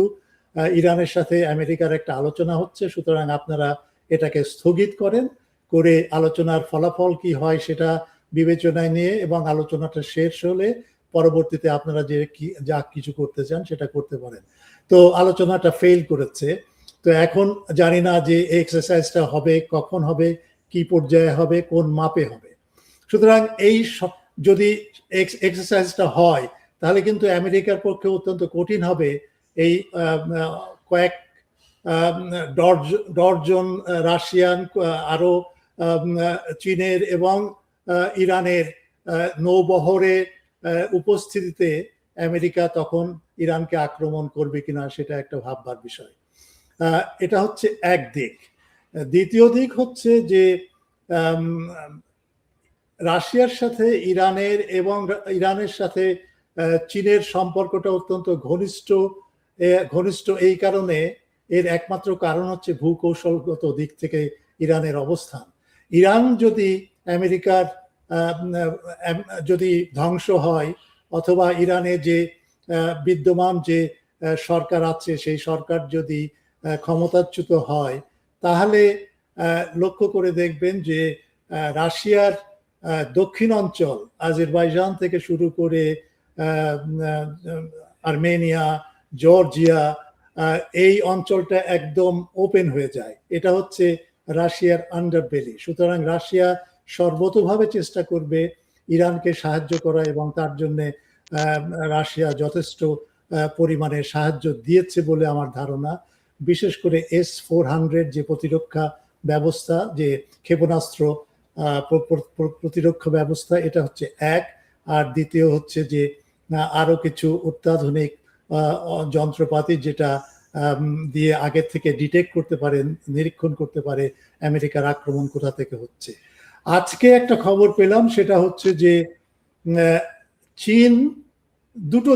ইরানের সাথে আমেরিকার একটা আলোচনা হচ্ছে, সুতরাং আপনারা এটাকে স্থগিত করেন, করে আলোচনার ফলাফল কি হয় সেটা বিবেচনায় নিয়ে, এবং আলোচনাটা শেষ হলে পরবর্তীতে আপনারা যে যা কিছু করতে চান সেটা করতে পারেন। তো আলোচনাটা ফেল করেছে। তো এখন জানি না যে এক্সারসাইজটা হবে, কখন হবে, কি পর্যায়ে হবে, কোন মাপে হবে। সুতরাং এই যদি এক্সারসাইজটা হয় তাহলে কিন্তু আমেরিকার পক্ষে অত্যন্ত কঠিন হবে এই কয়েক ডজন রাশিয়ান, আরো চীনের এবং ইরানের নৌবহরে উপস্থিতিতে আমেরিকা তখন ইরানকে আক্রমণ করবে কিনা সেটা একটা ভাববার বিষয়। এটা হচ্ছে এক দিক। দ্বিতীয় দিক হচ্ছে যে রাশিয়ার সাথে ইরানের এবং ইরানের সাথে চীনের সম্পর্কটা অত্যন্ত ঘনিষ্ঠ এই কারণে, এর একমাত্র কারণ হচ্ছে ভূকৌশলগত দিক থেকে ইরানের অবস্থান। ইরান যদি আমেরিকার যদি ধ্বংস হয়, অথবা ইরানে যে বিদ্যমান যে সরকার আছে সেই সরকার যদি ক্ষমতাচ্যুত হয়, তাহলে লক্ষ্য করে দেখবেন যে রাশিয়ার দক্ষিণ অঞ্চল, আজারবাইজান থেকে শুরু করে আর্মেনিয়া, জর্জিয়া, এই অঞ্চলটা একদম ওপেন হয়ে যায়। এটা হচ্ছে রাশিয়ার আন্ডারবেলি। সুতরাং রাশিয়া সর্বতোভাবে চেষ্টা করবে ইরানকে সাহায্য করা, এবং তার জন্য রাশিয়া যথেষ্ট পরিমাণে সাহায্য দিয়েছে বলে আমার ধারণা। বিশেষ করে S-400 যে প্রতিরক্ষা ব্যবস্থা, যে ক্ষেপণাস্ত্র প্রতিরক্ষা ব্যবস্থা, এটা হচ্ছে এক। আর দ্বিতীয় হচ্ছে যে আরো কিছু অত্যাধুনিক যন্ত্রপাতি যেটা দিয়ে আগে থেকে ডিটেক্ট করতে পারে, নিরীক্ষণ করতে পারে আমেরিকার আক্রমণ কোথা থেকে হচ্ছে। আজকে একটা খবর পেলাম, সেটা হচ্ছে যে চীন দুটো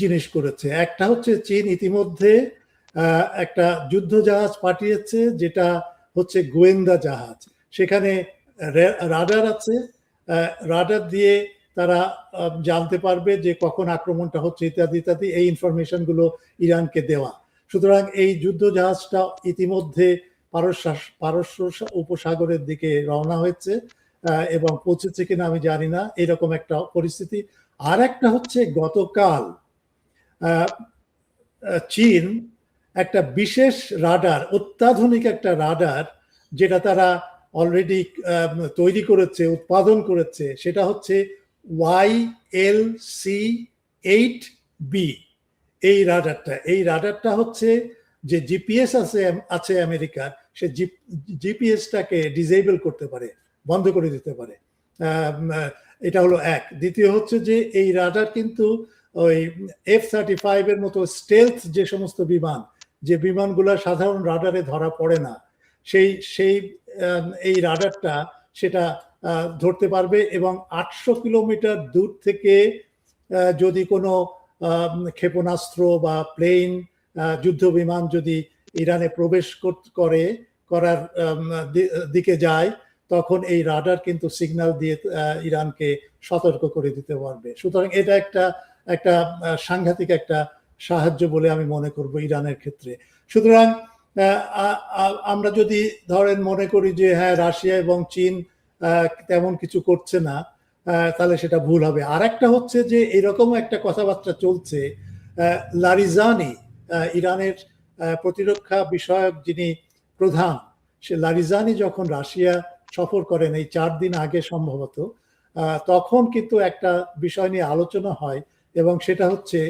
জিনিস করেছে। একটা হচ্ছে চীন ইতিমধ্যে একটা যুদ্ধ জাহাজ পাঠিয়েছে, যেটা হচ্ছে গোয়েন্দা জাহাজ। সেখানে রাডার আছে, রাডার দিয়ে তারা জানতে পারবে যে কখন আক্রমণটা হচ্ছে, ইত্যাদি ইত্যাদি, এই ইনফরমেশন গুলো ইরানকে দেওয়া। সুতরাং এই যুদ্ধ জাহাজটা ইতিমধ্যে পারস্য উপসাগরের দিকে রওনা হয়েছে, এবং পৌঁছেছে কিনা আমি জানি না, এরকম একটা পরিস্থিতি। আর একটা হচ্ছে গতকাল চীন একটা বিশেষ রাডার, অত্যাধুনিক একটা রাডার, যেটা তারা অলরেডি তৈরি করেছে, উৎপাদন করেছে, সেটা হচ্ছে YLC-8B। এই রাডারটা হচ্ছে যে জিপিএস আছে আমেরিকার, সে জিপিএসটাকে ডিসেবল করতে পারে, বন্ধ করে দিতে পারে। এটা হলো এক। দ্বিতীয় হচ্ছে যে এই রাডার কিন্তু ওই F-35 এর মতো স্টেলথ যে সমস্ত বিমান, যে বিমানগুলো সাধারণ রাডারে ধরা পড়ে না, এই রাডারটা সেটা ধরতে পারবে। এবং 800 কিলোমিটার দূর থেকে যদি কোনো ক্ষেপণাস্ত্র বা প্লেন, যুদ্ধ বিমান যদি ইরানে প্রবেশ করে, করার দিকে যায়, তখন এই রাডার কিন্তু সিগন্যাল দিয়ে ইরানকে সতর্ক করে দিতে পারবে। সুতরাং এটা একটা সাংঘাতিক একটা সাহায্য বলে আমি মনে করব ইরানের ক্ষেত্রে। সুতরাং আমরা যদি ধরেন মনে করি যে হ্যাঁ, রাশিয়া এবং চীন তেমন কিছু করছে না, তাহলে সেটা ভুল হবে। আর একটা হচ্ছে যে এরকম একটা কথাবার্তা চলছে, লারিজানি, ইরানের প্রতিরক্ষা বিষয়ক যিনি প্রধান, সে লারিজানি যখন রাশিয়া সফর করেন এই 4 দিন আগে সম্ভবত, তখন কিন্তু একটা বিষয় নিয়ে আলোচনা হয়, এবং সেটা হচ্ছে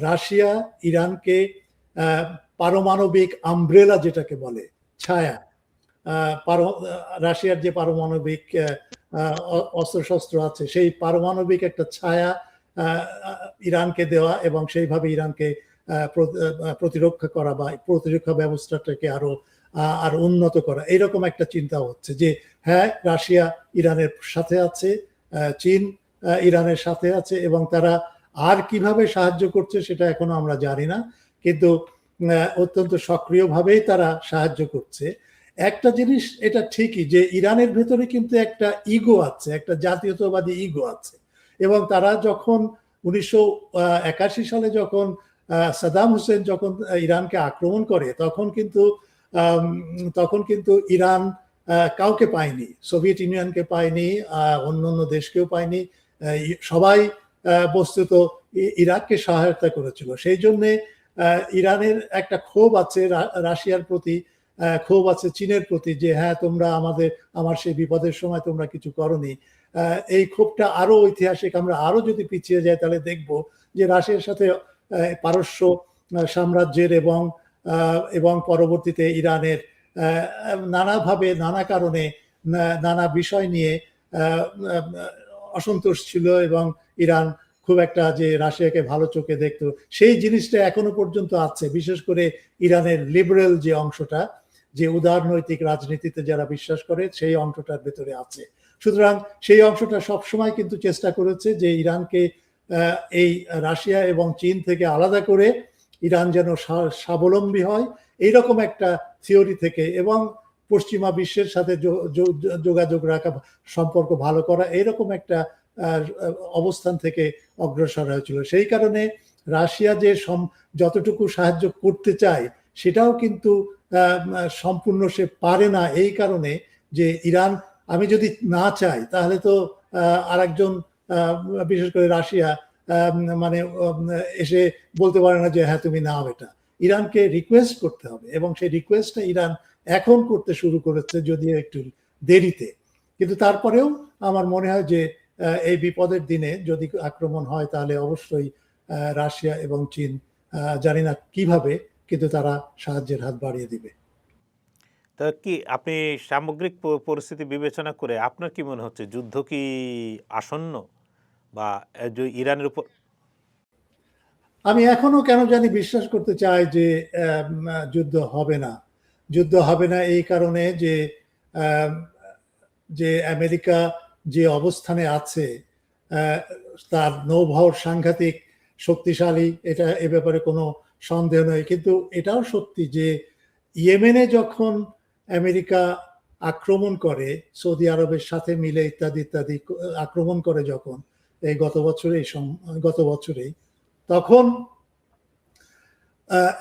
রাশিয়া ইরানকে পারমাণবিক আমব্রেলা, যেটাকে বলে ছায়া, রাশিয়ার যে পারমাণবিক অস্ত্রশস্ত্র আছে, সেই পারমাণবিক একটা ছায়া ইরানকে দেওয়া এবং সেইভাবে ইরানকে প্রতিরক্ষা করা বা প্রতিরক্ষা ব্যবস্থাটাকে আরো উন্নত করা, এইরকম একটা চিন্তা হচ্ছে যে হ্যাঁ, রাশিয়া ইরানের সাথে আছে, চীন ইরানের সাথে আছে, এবং তারা আর কিভাবে সাহায্য করছে সেটা এখনো আমরা জানি না, কিন্তু অত্যন্ত সক্রিয়ভাবেই তারা সাহায্য করছে। একটা জিনিস এটা ঠিকই যে ইরানের ভেতরে কিন্তু একটা ইগো আছে, একটা জাতীয়তাবাদী ইগো আছে, এবং তারা যখন 1981 সালে যখন সাদ্দাম হোসেন যখন ইরানকে আক্রমণ করে, তখন কিন্তু ইরান কাউকে পায়নি, সোভিয়েত ইউনিয়নকে পায়নি, অন্য দেশকেও পায়নি, সবাই বস্তুত ইরাককে সহায়তা করেছিল। সেই জন্যে ইরানের একটা ক্ষোভ আছে রাশিয়ার প্রতি, ক্ষোভ আছে চীনের প্রতি, যে হ্যাঁ, তোমরা আমার সেই বিপদের সময় তোমরা কিছু করনি। এই ক্ষোভটা আরো ঐতিহাসিক। আমরা আরো যদি পিছিয়ে যাই তাহলে দেখব যে রাশিয়ার সাথে পারস্য সাম্রাজ্যের এবং পরবর্তীতে ইরানের নানাভাবে, নানা কারণে, নানা বিষয় নিয়ে অসন্তোষ ছিল, এবং ইরান খুব একটা যে রাশিয়াকে ভালো চোখে দেখতো, সেই জিনিসটা এখনো পর্যন্ত আছে। বিশেষ করে ইরানের লিবারেল যে অংশটা, যে উদারনৈতিক রাজনীতিতে যারা বিশ্বাস করে, সেই অংশটার ভেতরে আছে। সুতরাং সেই অংশটা সবসময় কিন্তু চেষ্টা করেছে যে ইরানকে এই রাশিয়া এবং চীন থেকে আলাদা করে ইরান যেন স্বাবলম্বী হয়, এইরকম একটা থিওরি থেকে, এবং পশ্চিমা বিশ্বের সাথে যোগাযোগ রাখা, সম্পর্ক ভালো করা, এইরকম একটা অবস্থান থেকে অগ্রসর হয়েছিল। সেই কারণে রাশিয়া যে যতটুকু সাহায্য করতে চায় সেটাও কিন্তু সম্পূর্ণ সে পারে না, এই কারণে যে ইরান, আমি যদি না চাই তাহলে তো আরেকজন, বিশেষ করে রাশিয়া, মানে এসে বলতে পারে না যে হ্যাঁ, তুমি নাও এটা। ইরানকে রিকোয়েস্ট করতে হবে, এবং সেই রিকোয়েস্টটা ইরান এখন করতে শুরু করেছে, যদিও একটু দেরিতে, কিন্তু তারপরেও আমার মনে হয় যে এই বিপদের দিনে যদি আক্রমণ হয় তাহলে অবশ্যই রাশিয়া এবং চীন, জানি না কিভাবে, কিন্তু তারা সাহায্যের হাত বাড়িয়ে দিবে। তা কি আপনি সামগ্রিক পরিস্থিতি বিবেচনা করে আপনার কি মনে হচ্ছে, যুদ্ধ কি আসন্ন, বা ইরানের উপর? আমি এখনো কেন জানি বিশ্বাস করতে চাই যে যুদ্ধ হবে না। যুদ্ধ হবে না এই কারণে যে আমেরিকা যে অবস্থানে আছে, তার নৌবহর সাংঘাতিক শক্তিশালী, এটা এ ব্যাপারে কোনো সন্দেহ নেই। কিন্তু এটাও সত্যি যে ইয়েমেনে যখন আমেরিকা আক্রমণ করে, সৌদি আরবের সাথে মিলে ইত্যাদি ইত্যাদি আক্রমণ করে যখন, এই গত বছরেই, তখন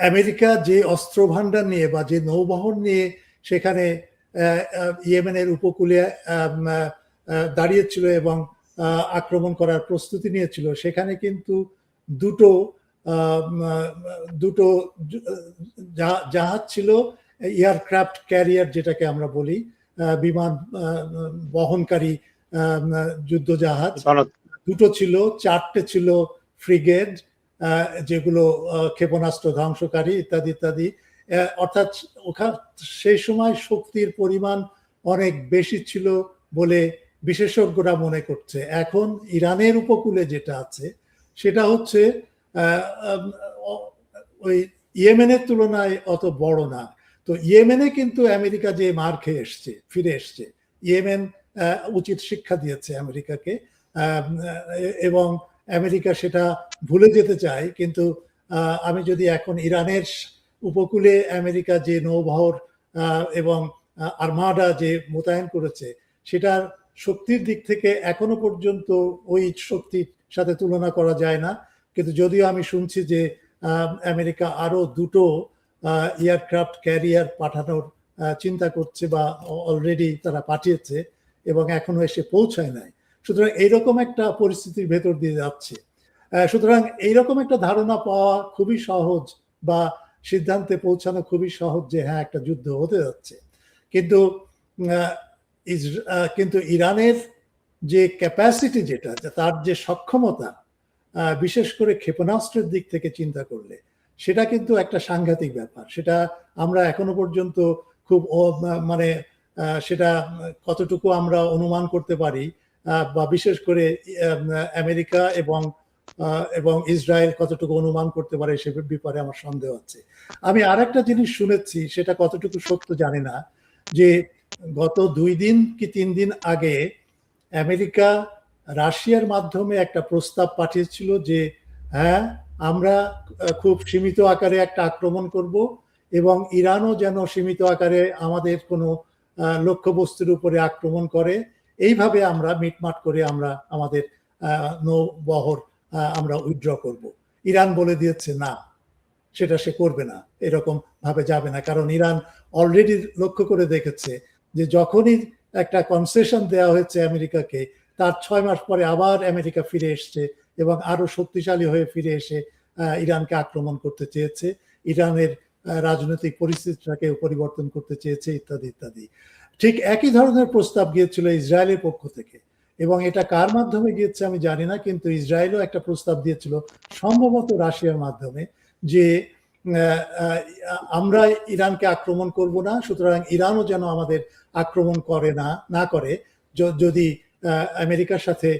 আমেরিকা যে অস্ত্র ভান্ডার নিয়ে বা যে নৌবহর নিয়ে সেখানে ইয়েমেনের উপকূলে দাঁড়িয়েছিল এবং আক্রমণ করার প্রস্তুতি নিয়েছিল, সেখানে কিন্তু দুটো জাহাজ ছিল, এয়ারক্রাফট ক্যারিয়ার যেটাকে আমরা বলি, বিমান বহনকারী যুদ্ধ জাহাজ, দুটো ছিল। 4টে ছিল ফ্রিগেট, যেগুলো ক্ষেপণাস্ত্র ধ্বংসকারী ইত্যাদি ইত্যাদি। অর্থাৎ সেই সময় শক্তির পরিমাণ অনেক বেশি ছিল বলে বিশেষজ্ঞরা মনে করছে। এখন ইরানের উপকূলে যেটা আছে সেটা হচ্ছে ওই ইয়েমেনের তুলনায় অত বড় না। তো ইয়েমেনে কিন্তু আমেরিকা যে মার খেয়ে ফিরে এসছে, ইয়েমেন উচিত শিক্ষা দিয়েছে আমেরিকাকে, এবং আমেরিকা সেটা ভুলে যেতে চায়। কিন্তু আমি যদি এখন ইরানের উপকূলে আমেরিকা যে নৌবহর এবং আর্মাডা যে মোতায়েন করেছে সেটার শক্তির দিক থেকে এখনো পর্যন্ত ওই শক্তির সাথে তুলনা করা যায় না। কিন্তু যদিও আমি শুনছি যে আমেরিকা আরো দুটো এয়ারক্রাফট ক্যারিয়ার পাঠানোর চিন্তা করছে বা অলরেডি তারা পাঠিয়েছে এবং এখনো এসে পৌঁছায় নাই। সুতরাং এইরকম একটা পরিস্থিতির ভেতর দিয়ে যাচ্ছে। সুতরাং এইরকম একটা ধারণা পাওয়া খুবই সহজ বা সিদ্ধান্তে পৌঁছানো খুবই সহজ যে হ্যাঁ একটা যুদ্ধ হতে যাচ্ছে। কিন্তু কিন্তু ইরানের যে ক্যাপাসিটি, যেটা তার যে সক্ষমতা, বিশেষ করে ক্ষেপণাস্ত্রের দিক থেকে চিন্তা করলে সেটা কিন্তু একটা সাংঘাতিক ব্যাপার। সেটা আমরা এখনো পর্যন্ত খুব মানে সেটা কতটুকু আমরা অনুমান করতে পারি বা বিশেষ করে আমেরিকা এবং ইসরায়েল কতটুকু অনুমান করতে পারে সে ব্যাপারে আমার সন্দেহ আছে। আমি আরেকটা জিনিস শুনেছি, সেটা কতটুকু সত্য জানি না, যে গত 2 দিন কি 3 দিন আগে আমেরিকা রাশিয়ার মাধ্যমে একটা প্রস্তাব পাঠিয়েছিল যে হ্যাঁ আমরা খুব সীমিত আকারে একটা আক্রমণ করব এবং ইরানও যেন সীমিত আকারে আমাদের কোনো লক্ষ্যবস্তুর উপরে আক্রমণ করে, এইভাবে আমরা মিটমাট করে আমরা আমাদের নৌবহর আমরা উইথড্র করব। ইরান বলে দিয়েছে না, সেটা সে করবে না, এরকম ভাবে যাবে না। কারণ ইরান অলরেডি লক্ষ্য করে দেখেছে যে যখনই একটা কনসেশন দেওয়া হয়েছে আমেরিকাকে, তার 6 মাস পরে আবার আমেরিকা ফিরে এসছে এবং আরো শক্তিশালী হয়ে ফিরে এসে ইরানকে আক্রমণ করতে চেয়েছে, ইরানের রাজনৈতিক পরিস্থিতিটাকে পরিবর্তন করতে চেয়েছে, ইত্যাদি ইত্যাদি। ঠিক একই ধরনের প্রস্তাব গিয়েছিল ইসরায়েলের পক্ষ থেকে, এবং এটা কার মাধ্যমে গিয়েছে আমি জানি না, কিন্তু ইসরায়েলও একটা প্রস্তাব দিয়েছিল সম্ভবত রাশিয়ার মাধ্যমে, যে আমরা ইরানকে আক্রমণ করব না, সুতরাং ইরানও যেন আমাদের আক্রমণ করে না করে যদি আমেরিকার সাথে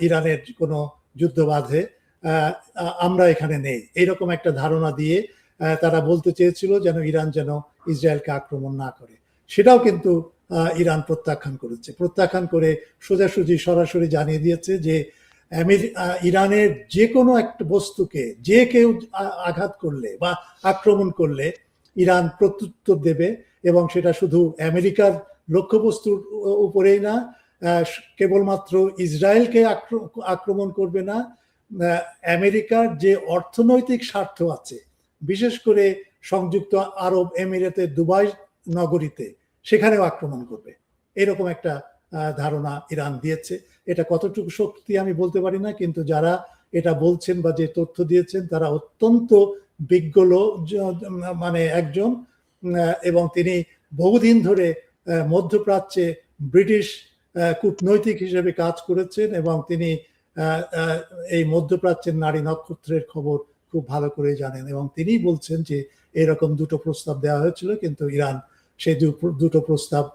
ইরানের কোনো যুদ্ধ বাঁধে, আমরা এখানে নেই, এইরকম একটা ধারণা দিয়ে তারা বলতে চেয়েছিল যেন ইরান যেন ইসরায়েলকে আক্রমণ না করে। সেটাও কিন্তু ইরান প্রত্যাখ্যান করেছে, প্রত্যাখ্যান করে সোজাসুজি সরাসরি জানিয়ে দিয়েছে যে ইরানের যে কোনো একটা বস্তুকে যে কেউ আঘাত করলে বা আক্রমণ করলে ইরান প্রত্যুত্তর দেবে, এবং সেটা শুধু আমেরিকার লক্ষ্যবস্তুর উপরেই না, কেবলমাত্র ইসরায়েলকে আক্রমণ করবে না, আমেরিকার যে অর্থনৈতিক স্বার্থ আছে, বিশেষ করে সংযুক্ত আরব এমিরেতের দুবাই নগরীতে, সেখানেও আক্রমণ করবে, এরকম একটা ধারণা ইরান দিয়েছে। এটা কতটুকু শক্তি আমি বলতে পারি না, কিন্তু যারা এটা বলছেন বা যে তথ্য দিয়েছেন তারা অত্যন্ত বিজ্ঞ লোক, মানে একজন, এবং তিনি বহুদিন ধরে মধ্যপ্রাচ্যে ব্রিটিশ কূটনৈতিক হিসেবে কাজ করেছেন, এবং তিনি এই মধ্যপ্রাচ্যের নারী নক্ষত্রের খবর খুব ভালো করে জানেন, এবং তিনি বলছেন যে এরকম দুটো প্রস্তাব দেওয়া হয়েছিল, কিন্তু ইরান সেই দুটো প্রস্তাব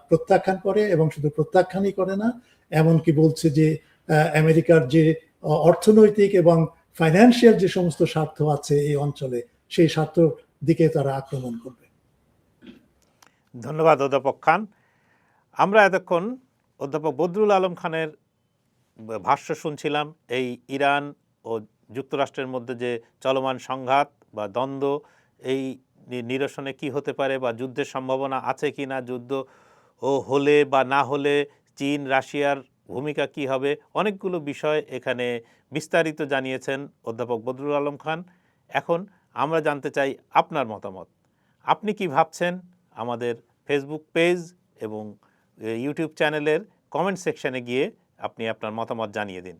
প্রত্যাখ্যান করে, এবং শুধু প্রত্যাখ্যানই করে না, এমনকি বলছে যে আমেরিকার যে অর্থনৈতিক এবং ফাইন্যান্সিয়াল যে সমস্ত স্বার্থ আছে এই অঞ্চলে, সেই স্বার্থ দিকে তারা আক্রমণ করবে। ধন্যবাদ অধ্যাপক খান। আমরা এতক্ষণ অধ্যাপক বদরুল আলম খানের ভাষ্য শুনছিলাম এই ইরান ও যুক্তরাষ্ট্রের মধ্যে যে চলমান সংঘাত বা দ্বন্দ্ব, এই নিরসনে কি হতে পারে বা যুদ্ধের সম্ভাবনা আছে কি না, যুদ্ধ ও হলে বা না হলে চীন রাশিয়ার ভূমিকা কি হবে, অনেকগুলো বিষয় এখানে বিস্তারিত জানিয়েছেন অধ্যাপক বদরুল আলম খান। এখন আমরা জানতে চাই আপনার মতামত। আপনি কি ভাবছেন? আমাদের ফেসবুক পেজ এবং ইউটিউব চ্যানেলের কমেন্ট সেকশনে গিয়ে আপনি আপনার মতামত জানিয়ে দিন।